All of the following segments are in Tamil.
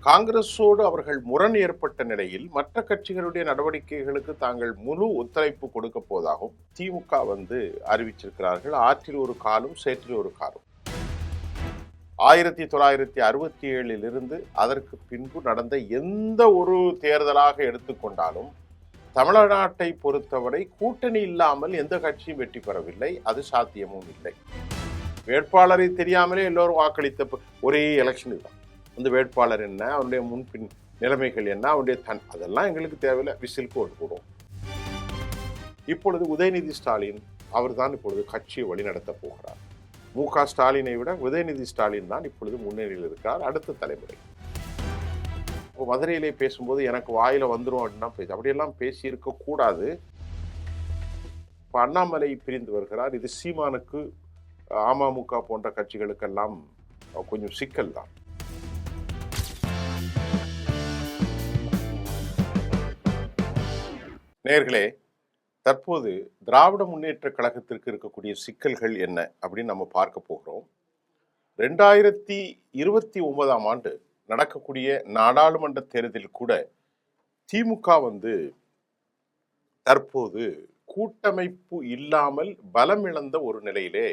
காங்கிரஸோடு அவர்கள் முரண் ஏற்பட்ட நிலையில் மற்ற கட்சிகளுடைய நடவடிக்கைகளுக்கு தாங்கள் முழு ஒத்துழைப்பு கொடுக்க போவதாகவும் திமுக அறிவிச்சிருக்கிறார்கள். ஆற்றில் ஒரு காலும் சேற்றில் ஒரு காலும். 1967 இருந்து அதற்கு பின்பு நடந்த எந்த ஒரு தேர்தலாக எடுத்துக்கொண்டாலும் தமிழ்நாட்டை பொறுத்தவரை கூட்டணி இல்லாமல் எந்த கட்சியும் வெற்றி பெறவில்லை. அது சாத்தியமும் இல்லை. வேட்பாளரை தெரியாமலே எல்லோரும் வாக்களித்த ஒரே எலெக்ஷன் தான். அந்த வேட்பாளர் என்ன, அவருடைய முன்பின் நிலைமைகள் என்ன, அவருடைய அதெல்லாம் எங்களுக்கு தேவையில்லை, விசிலுக்கு ஓட்டு போடுவோம். இப்பொழுது உதயநிதி ஸ்டாலின் அவர்தான் இப்பொழுது கட்சியை வழிநடத்த போகிறார். மு.க. ஸ்டாலினை விட உதயநிதி ஸ்டாலின் தான் இப்பொழுது முன்னணியில் இருக்கிறார். அடுத்த தலைமுறை. மதுரையிலே பேசும்போது எனக்கு வாயில வந்துடும் அப்படின்னா அப்படியெல்லாம் பேசி இருக்க கூடாது. இப்ப அண்ணாமலை பிரிந்து வருகிறார். இது சீமானுக்கு அமமுக போன்ற கட்சிகளுக்கெல்லாம் கொஞ்சம் சிக்கல் தான். நேயர்களே, தற்போது திராவிட முன்னேற்ற கழகத்திற்கு இருக்கக்கூடிய சிக்கல்கள் என்ன அப்படின்னு நம்ம பார்க்க போகிறோம். 2029 ஆண்டு நடக்கக்கூடிய நாடாளுமன்ற தேர்தலில் கூட திமுக தற்போது கூட்டமைப்பு இல்லாமல் பலம் இழந்த ஒரு நிலையிலே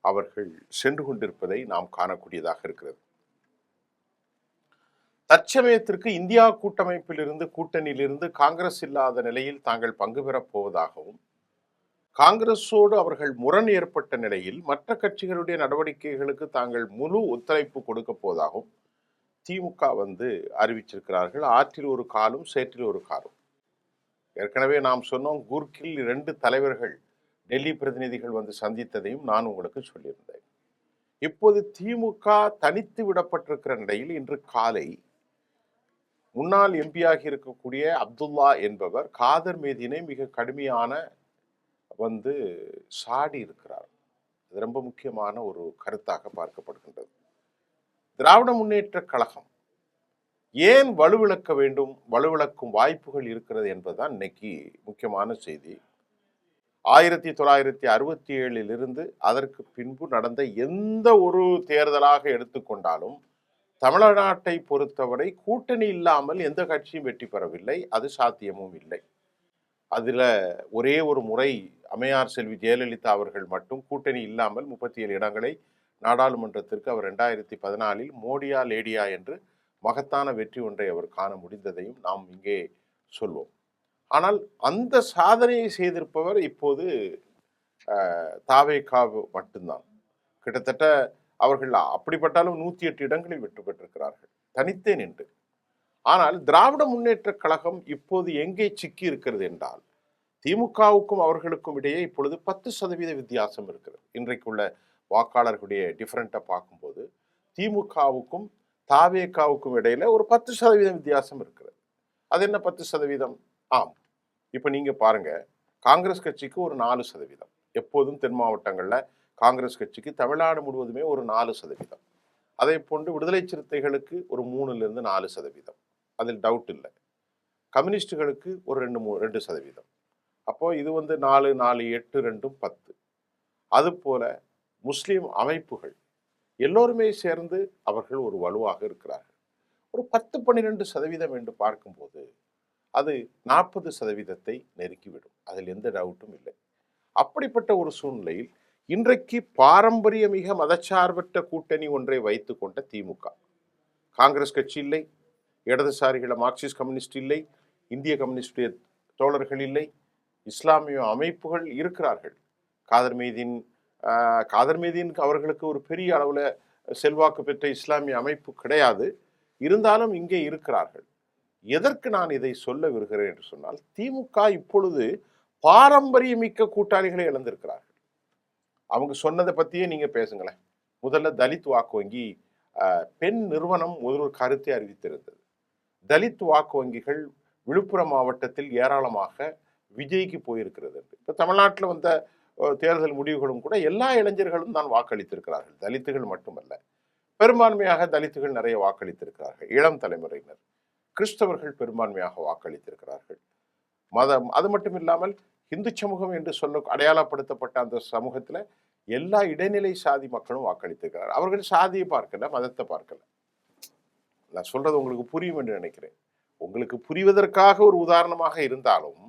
அவர்கள் சென்று கொண்டிருப்பதை நாம் காணக்கூடியதாக இருக்கிறது. தற்சமயத்திற்கு இந்தியா கூட்டமைப்பிலிருந்து கூட்டணியிலிருந்து காங்கிரஸ் இல்லாத நிலையில் தாங்கள் பங்கு பெறப் போவதாகவும், காங்கிரஸோடு அவர்கள் முரண் ஏற்பட்ட நிலையில் மற்ற கட்சிகளுடைய நடவடிக்கைகளுக்கு தாங்கள் முழு ஒத்துழைப்பு கொடுக்க போவதாகவும் திமுக அறிவிச்சிருக்கிறார்கள். ஆற்றில் ஒரு காலும் சேற்றில் ஒரு காலும். ஏற்கனவே நாம் சொன்னோம், கூர்க்கில் 2 தலைவர்கள் டெல்லி பிரதிநிதிகள் சந்தித்ததையும் நான் உங்களுக்கு சொல்லியிருந்தேன். இப்போது திமுக தனித்து விடப்பட்டிருக்கிற நிலையில் இன்று காலை முன்னாள் எம்பியாகி இருக்கக்கூடிய அப்துல்லா என்பவர் காதர் மீதினை மிக கடுமையான சாடி இருக்கிறார். இது ரொம்ப முக்கியமான ஒரு கருத்தாக பார்க்கப்படுகின்றது. திராவிட முன்னேற்ற கழகம் ஏன் வலுவிழக்க வேண்டும், வலுவிழக்கும் வாய்ப்புகள் இருக்கிறது என்பதுதான் இன்னைக்கு முக்கியமான செய்தி. 1967 இருந்து அதற்கு பின்பு நடந்த எந்த ஒரு தேர்தலாக எடுத்துக்கொண்டாலும் தமிழ்நாட்டை பொறுத்தவரை கூட்டணி இல்லாமல் எந்த கட்சியும் வெற்றி பெறவில்லை. அது சாத்தியமும் இல்லை. அதுல ஒரே ஒரு முறை அம்மையார் செல்வி ஜெயலலிதா அவர்கள் மட்டும் கூட்டணி இல்லாமல் 37 இடங்களை நாடாளுமன்றத்திற்கு அவர் 2014 மோடியா லேடியா என்று மகத்தான வெற்றி ஒன்றை அவர் காண முடிந்ததையும் நாம் இங்கே சொல்வோம். ஆனால் அந்த சாதனையை செய்திருப்பவர் இப்போது தாவேகா மட்டும்தான். கிட்டத்தட்ட அவர்கள் அப்படிப்பட்டாலும் 108 இடங்களில் வெற்றி பெற்றிருக்கிறார்கள் தனித்தே நின்று. ஆனால் திராவிட முன்னேற்ற கழகம் இப்போது எங்கே சிக்கி இருக்கிறது என்றால், திமுகவுக்கும் அவர்களுக்கும் இடையே இப்பொழுது 10% வித்தியாசம் இருக்கிறது. இன்றைக்குள்ள வாக்காளர்களுடைய டிஃபரெண்ட்டை பார்க்கும்போது திமுகவுக்கும் தாவேகாவுக்கும் இடையில ஒரு 10% வித்தியாசம் இருக்கிறது. அது என்ன 10%? ஆம், இப்ப நீங்க பாருங்க, காங்கிரஸ் கட்சிக்கு ஒரு 4%. எப்போதும் தென் மாவட்டங்கள்ல காங்கிரஸ் கட்சிக்கு தமிழ்நாடு முழுவதுமே ஒரு 4%. அதை போன்று விடுதலை சிறுத்தைகளுக்கு ஒரு 3-4%. அதில் டவுட் இல்லை. கம்யூனிஸ்டுகளுக்கு ஒரு 2%. அப்போ இது 4, 4, 8, 2, 10. அது போல முஸ்லிம் அமைப்புகள் எல்லோருமே சேர்ந்து அவர்கள் ஒரு வலுவாக இருக்கிறார்கள். ஒரு 10-12% என்று பார்க்கும்போது அது 40% நெருக்கிவிடும். அதில் எந்த டவுட்டும் இல்லை. அப்படிப்பட்ட ஒரு சூழ்நிலையில் இன்றைக்கு பாரம்பரிய மிக மதச்சார்பற்ற கூட்டணி ஒன்றை வைத்து கொண்ட திமுக, காங்கிரஸ் கட்சி இல்லை, இடதுசாரிகள மார்க்சிஸ்ட் கம்யூனிஸ்ட் இல்லை, இந்திய கம்யூனிஸ்டுடைய தோழர்கள் இல்லை, இஸ்லாமிய அமைப்புகள் இருக்கிறார்கள். காதர் மீதீன் அவர்களுக்கு ஒரு பெரிய அளவில் செல்வாக்கு பெற்ற இஸ்லாமிய அமைப்பு கிடையாது. இருந்தாலும் இங்கே இருக்கிறார்கள். எதற்கு நான் இதை சொல்ல விருகிறேன் என்று சொன்னால், திமுக இப்பொழுது பாரம்பரியமிக்க கூட்டாளிகளை இழந்திருக்கிறார்கள். அவங்க சொன்னதை பத்தியே நீங்க பேசுங்களேன். முதல்ல தலித் வாக்கு வங்கி பெண் நிறுவனம் ஒரு கருத்தை அறிவித்திருந்தது. தலித் வாக்கு வங்கிகள் விழுப்புரம் மாவட்டத்தில் ஏராளமாக விஜய்க்கு போயிருக்கிறது. இப்ப தமிழ்நாட்டில் வந்த தேர்தல் முடிவுகளும் கூட எல்லா இளைஞர்களும் தான் வாக்களித்திருக்கிறார்கள். தலித்துகள் மட்டுமல்ல, பெரும்பான்மையாக தலித்துகள் நிறைய வாக்களித்திருக்கிறார்கள். இளம் தலைமுறையினர், கிறிஸ்தவர்கள் பெரும்பான்மையாக வாக்களித்திருக்கிறார்கள். மதம் அது மட்டும் இல்லாமல் இந்து சமூகம் என்று சொல்ல அடையாளப்படுத்தப்பட்ட அந்த சமூகத்துல எல்லா இடைநிலை சாதி மக்களும் வாக்களித்திருக்கிறார். அவர்கள் சாதியை பார்க்கல, மதத்தை பார்க்கல. நான் சொல்றது உங்களுக்கு புரியும் என்று நினைக்கிறேன். உங்களுக்கு புரிவதற்காக ஒரு உதாரணமாக இருந்தாலும்,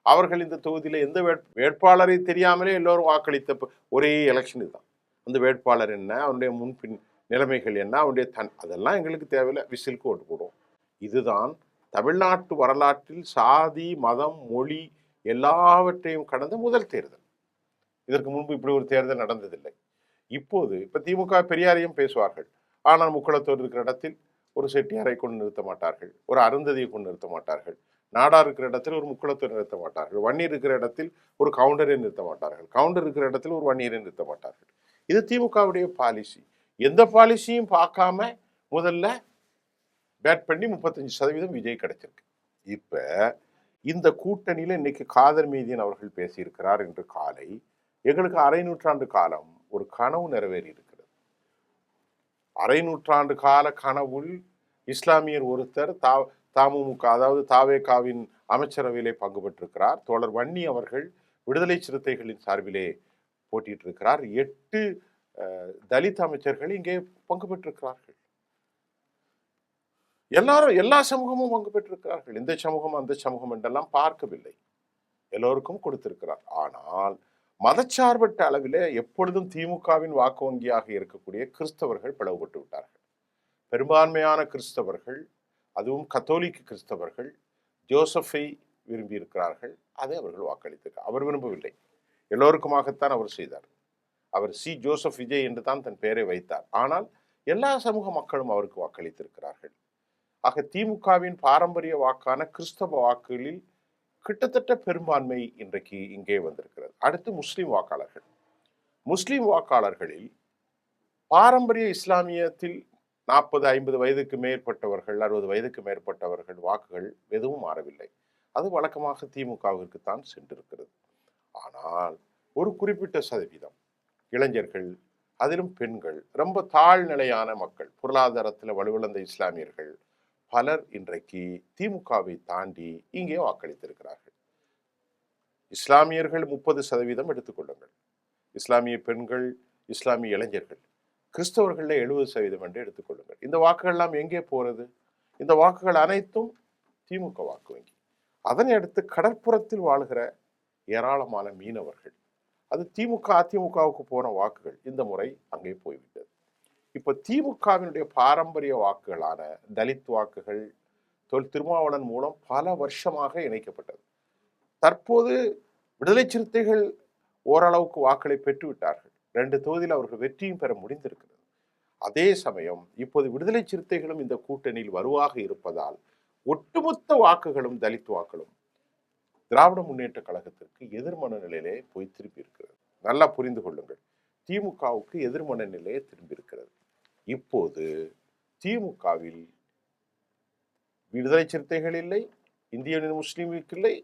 அவர்கள் இந்த தொகுதியில எந்த வேட்பாளரை தெரியாமலே எல்லோரும் வாக்களித்த ஒரே எலெக்ஷன் இதுதான். அந்த வேட்பாளர் என்ன, அவருடைய முன்பின் நிலைமைகள் என்ன, அவருடைய அதெல்லாம் எங்களுக்கு தேவையில்லை, விசிலுக்கு ஓட்டு போடுவோம். இதுதான் தமிழ்நாட்டு வரலாற்றில் சாதி, மதம், மொழி எல்லாவற்றையும் கடந்த முதல் தேர்தல். இதற்கு முன்பு இப்படி ஒரு தேர்தல் நடந்ததில்லை. இப்போது இப்ப திமுக பெரியாரையும் பேசுவார்கள். ஆனால் முக்குளத்தோர் இருக்கிற இடத்தில் ஒரு செட்டியாரை கொண்டு நிறுத்த மாட்டார்கள், ஒரு அருந்ததியை கொண்டு நிறுத்த மாட்டார்கள். நாடார் இருக்கிற இடத்தில் ஒரு முக்குளத்தோர் நிறுத்த மாட்டார்கள். வன்னியர் இருக்கிற இடத்தில் ஒரு கவுண்டரை நிறுத்த மாட்டார்கள். கவுண்டர் இருக்கிற இடத்தில் ஒரு வன்னியரை நிறுத்த மாட்டார்கள். இது திமுகவுடைய பாலிசி. எந்த பாலிசியும் பார்க்காம முதல்ல பேட் பண்ணி 35% விஜய் கிடைச்சிருக்கு. இப்ப இந்த கூட்டணியில இன்னைக்கு காதர் மீதியன் அவர்கள் பேசியிருக்கிறார் என்று காலை எங்களுக்கு அரை நூற்றாண்டு காலம் ஒரு கனவு நிறைவேறி இருக்கிறது. அரை நூற்றாண்டு கால கனவுள் இஸ்லாமியர் ஒருத்தர் தமுமுக அதாவது தாவேகாவின் அமைச்சரவையிலே பங்கு பெற்றிருக்கிறார். தோழர் வன்னி அவர்கள் விடுதலை சிறுத்தைகளின் சார்பிலே போட்டிட்டு இருக்கிறார். 8 தலித் அமைச்சர்கள் இங்கே பங்கு பெற்றிருக்கிறார்கள். எல்லா சமூகமும் பங்கு பெற்றிருக்கிறார்கள். இந்த சமூகம் அந்த சமூகம் என்றெல்லாம் பார்க்கவில்லை, எல்லோருக்கும் கொடுத்திருக்கிறார். ஆனால் மதச்சார்பற்ற அளவில் எப்பொழுதும் திமுகவின் வாக்கு வங்கியாக இருக்கக்கூடிய கிறிஸ்தவர்கள் பிளவுபட்டு விட்டார்கள். பெரும்பான்மையான கிறிஸ்தவர்கள், அதுவும் கத்தோலிக்க கிறிஸ்தவர்கள் ஜோசப்பை விரும்பி இருக்கிறார்கள். அதை அவர்கள் வாக்களித்திருக்கிறார். அவர் விரும்பவில்லை, எல்லோருக்குமாகத்தான் அவர் செய்தார். அவர் சி ஜோசப் விஜய் என்று தான் தன் பெயரை வைத்தார். ஆனால் எல்லா சமூக மக்களும் அவருக்கு வாக்களித்திருக்கிறார்கள். ஆக திமுகவின் பாரம்பரிய வாக்கான கிறிஸ்தவ வாக்குகளில் கிட்டத்தட்ட பெரும்பான்மை இன்றைக்கு இங்கே வந்திருக்கிறது. அடுத்து முஸ்லிம் வாக்காளர்கள். முஸ்லிம் வாக்காளர்களில் பாரம்பரிய இஸ்லாமியத்தில் 40-50 வயதுக்கு மேற்பட்டவர்கள், 60 வயதுக்கு மேற்பட்டவர்கள் வாக்குகள் எதுவும் மாறவில்லை. அது வழக்கமாக திமுகவிற்கு தான் சென்றிருக்கிறது. ஆனால் ஒரு குறிப்பிட்ட சதவீதம் இளைஞர்கள், அதிலும் பெண்கள், ரொம்ப தாழ்நிலையான மக்கள், பொருளாதாரத்தில் வலுவிழந்த இஸ்லாமியர்கள் பலர் இன்றைக்கு திமுகவை தாண்டி இங்கே வாக்களித்திருக்கிறார்கள். இஸ்லாமியர்கள் 30% எடுத்துக்கொள்ளுங்கள், இஸ்லாமிய பெண்கள், இஸ்லாமிய இளைஞர்கள், கிறிஸ்தவர்கள் 70% என்று எடுத்துக்கொள்ளுங்கள். இந்த வாக்குகள் எல்லாம் எங்கே போறது? இந்த வாக்குகள் அனைத்தும் திமுக வாக்கு வங்கி. அதனை அடுத்து கடற்புறத்தில் வாழ்கிற ஏராளமான மீனவர்கள், அது திமுக அதிமுகவுக்கு போன வாக்குகள் இந்த முறை அங்கே போய்விட்டது. இப்ப திமுகவினுடைய பாரம்பரிய வாக்குகளான தலித் வாக்குகள் திருமாவளவன் மூலம் பல வருஷமாக இணைக்கப்பட்டது. தற்போது விடுதலை சிறுத்தைகள் ஓரளவுக்கு வாக்களை பெற்றுவிட்டார்கள். 2 தொகுதியில் அவர்கள் வெற்றியும் பெற முடிந்திருக்கிறது. அதே சமயம் இப்போது விடுதலை சிறுத்தைகளும் இந்த கூட்டணியில் வலுவாக இருப்பதால் ஒட்டுமொத்த வாக்குகளும் தலித் வாக்களும் திராவிட முன்னேற்ற கழகத்திற்கு எதிர்மன நிலையிலே போய் திரும்பி இருக்கிறது. நல்லா புரிந்து கொள்ளுங்கள், திமுகவுக்கு எதிர்மன நிலையே திரும்பி இருக்கிறது. இப்போது திமுகவில் விடுதலை சிறுத்தைகள் இல்லை, இந்திய முஸ்லீம் லீக் இல்லை,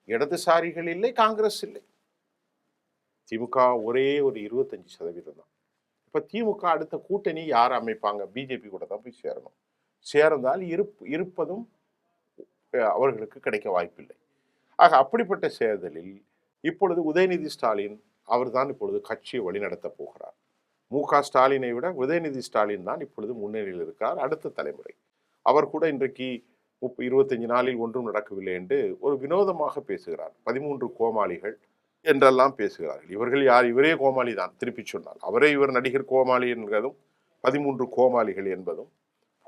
இடதுசாரிகள் இல்லை, காங்கிரஸ் இல்லை. திமுக ஒரே ஒரு 25% தான். இப்ப திமுக அடுத்த கூட்டணி யார் அமைப்பாங்க? பிஜேபி கூட தான் போய் சேரணும். சேர்ந்தால் இருப்பதும் அவர்களுக்கு கிடைக்க வாய்ப்பில்லை. ஆக அப்படிப்பட்ட தேர்தலில் இப்பொழுது உதயநிதி ஸ்டாலின் அவர்தான் இப்பொழுது கட்சியை வழிநடத்த போகிறார். மு.க. ஸ்டாலினை விட உதயநிதி ஸ்டாலின் தான் இப்பொழுது முன்னணியில் இருக்கிறார். அடுத்த தலைமுறை. அவர் கூட இன்றைக்கு 25 நாளில் ஒன்றும் நடக்கவில்லை என்று ஒரு வினோதமாக பேசுகிறார். 13 கோமாளிகள் என்றெல்லாம் பேசுகிறார்கள். இவர்கள் யார்? இவரே கோமாளி தான். திருப்பி சொன்னால் அவரே இவர் நடிகர் கோமாளி என்பதும் 13 கோமாளிகள் என்பதும்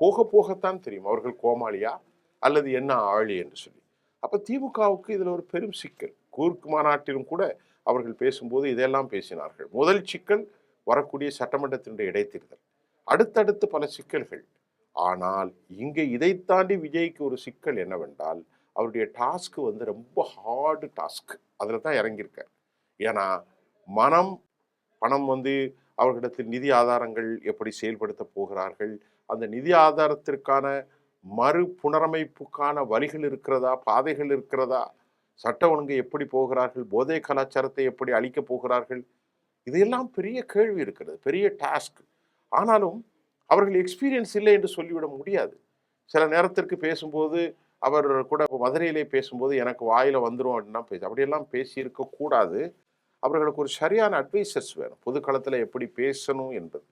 போக போகத்தான் தெரியும் அவர்கள் கோமாளியா அல்லது என்ன ஆளி என்று சொல்லி. அப்ப திமுகவுக்கு இதுல ஒரு பெரும் சிக்கல். கூர்க்கு மாநாட்டிலும் கூட அவர்கள் பேசும்போது இதெல்லாம் பேசினார்கள். முதல் சிக்கல் வரக்கூடிய சட்டமன்றத்தினுடைய இடைத்தேர்தல், அடுத்தடுத்து பல சிக்கல்கள். ஆனால் இங்கே இதை தாண்டி விஜய்க்கு ஒரு சிக்கல் என்னவென்றால், அவருடைய டாஸ்க் ரொம்ப ஹார்டு டாஸ்க். அதுல தான் இறங்கியிருக்கார். ஏன்னா பணம் அவர்களிடத்தில் நிதி ஆதாரங்கள் எப்படி செயல்படுத்த போகிறார்கள், அந்த நிதி ஆதாரத்திற்கான மறு புனரமைப்புக்கான வழிகள் இருக்கிறதா, பாதைகள் இருக்கிறதா, சட்ட ஒழுங்கை எப்படி போகிறார்கள், போதை கலாச்சாரத்தை எப்படி அழிக்க போகிறார்கள், இதெல்லாம் பெரிய கேள்வி இருக்கிறது, பெரிய டாஸ்க். ஆனாலும் அவர்கள் எக்ஸ்பீரியன்ஸ் இல்லை என்று சொல்லிவிட முடியாது. சில நேரத்திற்கு பேசும்போது அவர் கூட மதுரையிலே பேசும்போது எனக்கு வாயில வந்துடும் அப்படின்னா அப்படியெல்லாம் பேசியிருக்க கூடாது. அவர்களுக்கு ஒரு சரியான அட்வைசர்ஸ் வேணும், பொதுக்களத்தில் எப்படி பேசணும் என்பது.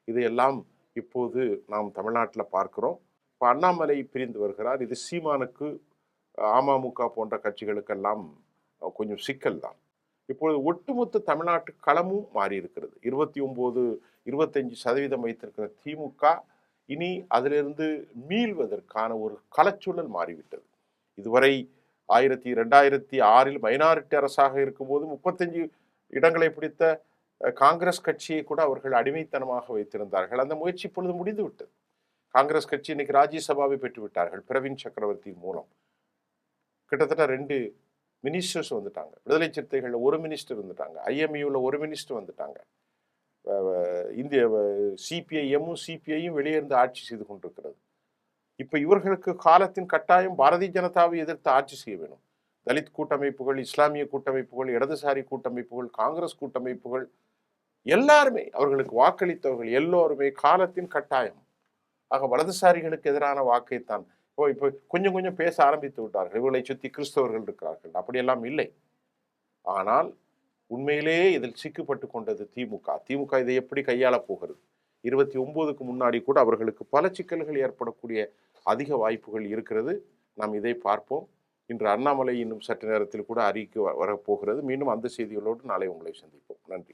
இதையெல்லாம் இப்போது நாம் தமிழ்நாட்டில் பார்க்கிறோம். இப்போ அண்ணாமலை பிரிந்து வருகிறார். இது சீமானுக்கு அமமுக போன்ற கட்சிகளுக்கெல்லாம் கொஞ்சம் சிக்கல் தான். இப்பொழுது ஒட்டுமொத்த தமிழ்நாட்டு களமும் மாறி இருக்கிறது. 29, 25% வைத்திருக்கிற திமுக இனி அதிலிருந்து மீள்வதற்கான ஒரு களச்சூழல் மாறிவிட்டது. இதுவரை 2006 மைனாரிட்டி அரசாக இருக்கும்போது 35 இடங்களை பிடித்த காங்கிரஸ் கட்சியை கூட அவர்கள் அடிமைத்தனமாக வைத்திருந்தார்கள். அந்த முயற்சி இப்பொழுது முடிந்து விட்டது. காங்கிரஸ் கட்சி இன்னைக்கு ராஜ்யசபாவை பெற்று விட்டார்கள் பிரவீன் சக்கரவர்த்தி மூலம். கிட்டத்தட்ட 2 மினிஸ்டர்ஸ் வந்துட்டாங்க. விடுதலை சிறுத்தைகள் 1 மினிஸ்டர் வந்துட்டாங்க. IMUல 1 மினிஸ்டர் வந்துட்டாங்க. இந்திய சிபிஐஎம்மும் சிபிஐயும் வெளியே இருந்து ஆட்சி செய்து கொண்டிருக்கிறது. இப்ப இவர்களுக்கு காலத்தின் கட்டாயம் பாரதிய ஜனதாவை எதிர்த்து ஆட்சி செய்ய வேணும். தலித் கூட்டமைப்புகள், இஸ்லாமிய கூட்டமைப்புகள், இடதுசாரி கூட்டமைப்புகள், காங்கிரஸ் கூட்டமைப்புகள் எல்லாருமே அவர்களுக்கு வாக்களித்தவர்கள் எல்லோருமே காலத்தின் கட்டாயம். ஆக வலதுசாரிகளுக்கு எதிரான வாக்கைத்தான் இப்போ கொஞ்சம் கொஞ்சம் பேச ஆரம்பித்து விட்டார்கள். இவர்களை சுற்றி கிறிஸ்தவர்கள் இருக்கிறார்கள். அப்படியெல்லாம் இல்லை. ஆனால் உண்மையிலேயே இதில் சிக்கப்பட்டு கொண்டது திமுக. திமுக இதை எப்படி கையாள போகிறது? 29க்கு முன்னாடி கூட அவர்களுக்கு பல சிக்கல்கள் ஏற்படக்கூடிய அதிக வாய்ப்புகள் இருக்கிறது. நாம் இதை பார்ப்போம். இன்று அண்ணாமலை இன்னும் சற்று நேரத்தில் கூட அறிக்கை வரப்போகிறது. மீண்டும் அந்த செய்திகளோடு நாளை உங்களை சந்திப்போம். நன்றி.